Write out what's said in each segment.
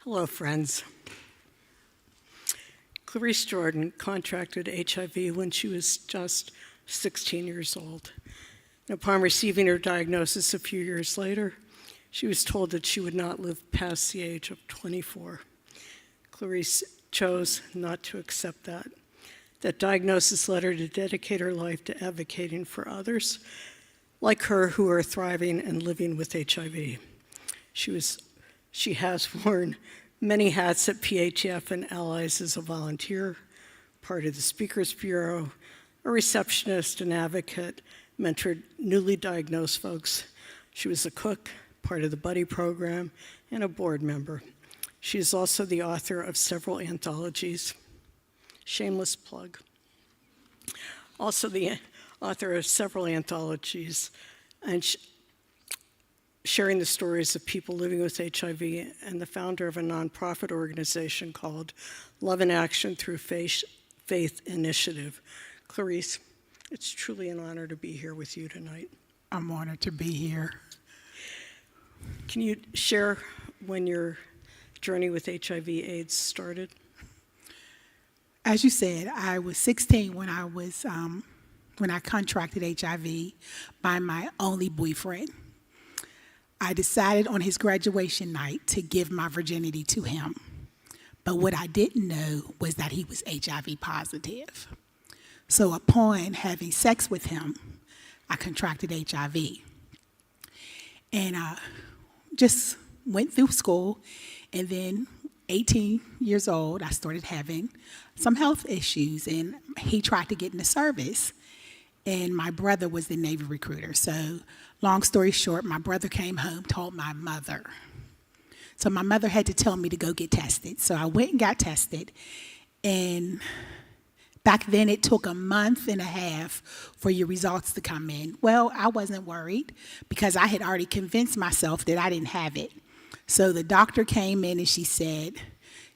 Hello, friends. Clarisse Jordan contracted HIV when she was just 16 years old. And upon receiving her diagnosis a few years later, she was told that she would not live past the age of 24. Clarisse chose not to accept that. That diagnosis led her to dedicate her life to advocating for others like her who are thriving and living with HIV. She has worn many hats at PHF and Allies as a volunteer, part of the Speakers Bureau, a receptionist, an advocate, mentored newly diagnosed folks. She was a cook, part of the Buddy program, and a board member. She is also the author of several anthologies. Shameless plug. Also the author of several anthologies and sharing the stories of people living with HIV, and the founder of a nonprofit organization called Love in Action Through Faith Initiative. Clarisse, it's truly an honor to be here with you tonight. I'm honored to be here. Can you share when your journey with HIV/AIDS started? As you said, I was 16 when I contracted HIV by my only boyfriend. I decided on his graduation night to give my virginity to him. But what I didn't know was that he was HIV positive. So upon having sex with him, I contracted HIV. And I just went through school, and then 18 years old, I started having some health issues, and he tried to get in the service. And my brother was the Navy recruiter. So long story short, my brother came home, told my mother. So my mother had to tell me to go get tested. So I went and got tested. And back then it took a month and a half for your results to come in. Well, I wasn't worried because I had already convinced myself that I didn't have it. So the doctor came in and she said,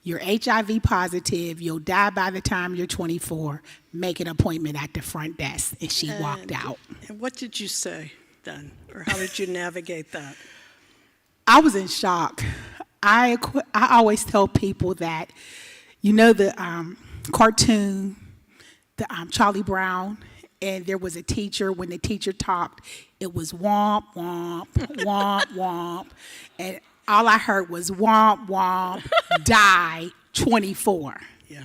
"You're HIV positive, you'll die by the time you're 24, make an appointment at the front desk." And she walked out. And what did you say then? Or how did you navigate that? I was in shock. I always tell people that, you know the cartoon, Charlie Brown, and there was a teacher, when the teacher talked, it was womp, womp, womp, womp, and all I heard was womp, womp, die, 24. Yeah.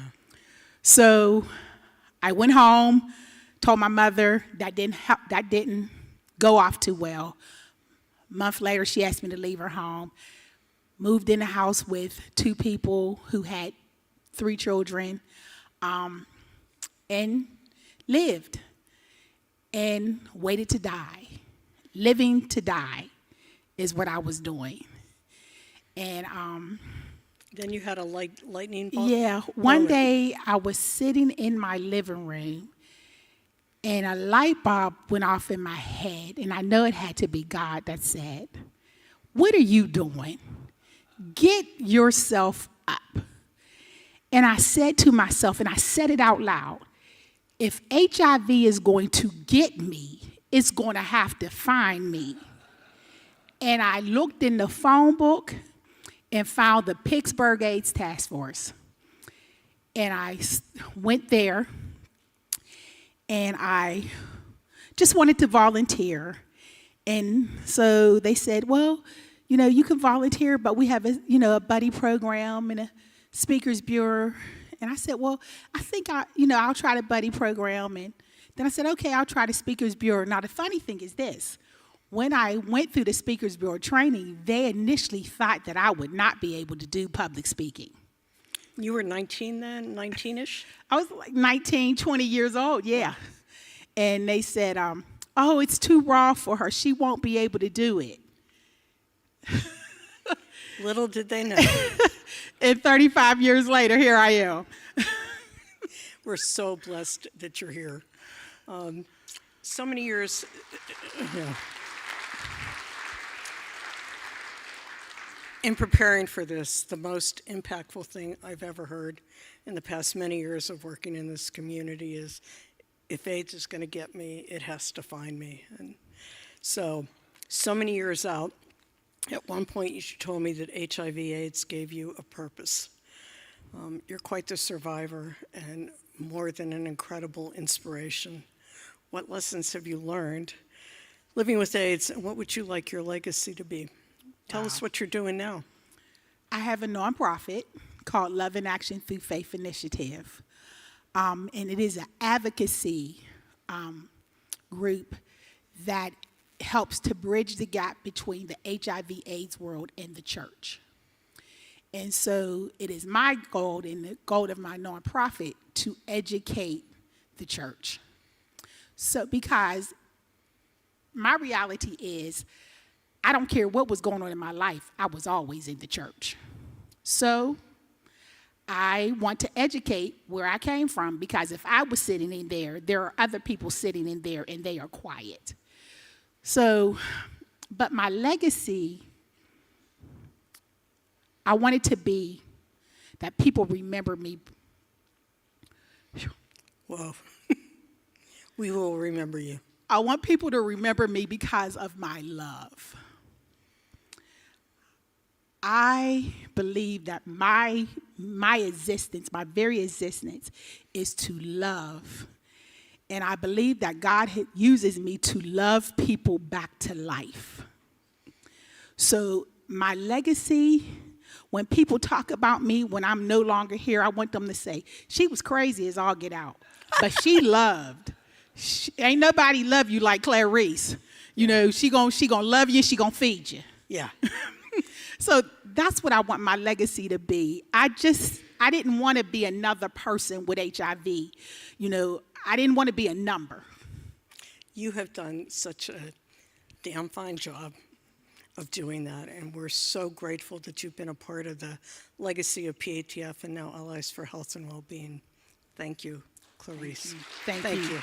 So I went home, told my mother that didn't go off too well. A month later, she asked me to leave her home. Moved in a house with two people who had 3 children, and lived and waited to die. Living to die is what I was doing. And Then you had a lightning bolt? yeah, one day I was sitting in my living room and a light bulb went off in my head, and I know it had to be God that said, "What are you doing? Get yourself up." And I said to myself, and I said it out loud, if HIV is going to get me, it's going to have to find me. And I looked in the phone book and found the Pittsburgh AIDS Task Force. And I went there, and I just wanted to volunteer. And so they said, "Well, you can volunteer, but we have a buddy program and a Speakers Bureau." And I said, "Well, I think I'll try the buddy program." And then I said, "Okay, I'll try the Speakers Bureau." Now, the funny thing is this. When I went through the Speakers Bureau training, they initially thought that I would not be able to do public speaking. You were 19 then, 19-ish? I was like 19, 20 years old, yeah. And they said, "Oh, it's too raw for her. She won't be able to do it." Little did they know. And 35 years later, here I am. We're so blessed that you're here. So many years. Yeah. In preparing for this, the most impactful thing I've ever heard in the past many years of working in this community is, if AIDS is going to get me, it has to find me. And so many years out, At one point, you told me that HIV/AIDS gave you a purpose. You're quite the survivor and more than an incredible inspiration. What lessons have you learned living with AIDS, and what would you like your legacy to be? Tell us what you're doing now. I have a nonprofit called Love in Action Through Faith Initiative. And it is an advocacy group that helps to bridge the gap between the HIV/AIDS world and the church. And so it is my goal and the goal of my nonprofit to educate the church. So because my reality is, I don't care what was going on in my life, I was always in the church. So I want to educate where I came from, because if I was sitting in there, there are other people sitting in there and they are quiet. So, but my legacy, I want it to be that people remember me. Whoa. We will remember you. I want people to remember me because of my love. I believe that my existence, my very existence, is to love. And I believe that God uses me to love people back to life. So my legacy, when people talk about me when I'm no longer here, I want them to say, she was crazy as all get out, but she loved. Ain't nobody love you like Clarisse. You know, she gonna love you, she gonna feed you. Yeah. So that's what I want my legacy to be. I didn't want to be another person with HIV. You know, I didn't want to be a number. You have done such a damn fine job of doing that, and we're so grateful that you've been a part of the legacy of PATF and now Allies for Health and Wellbeing. Thank you, Clarisse. Thank you.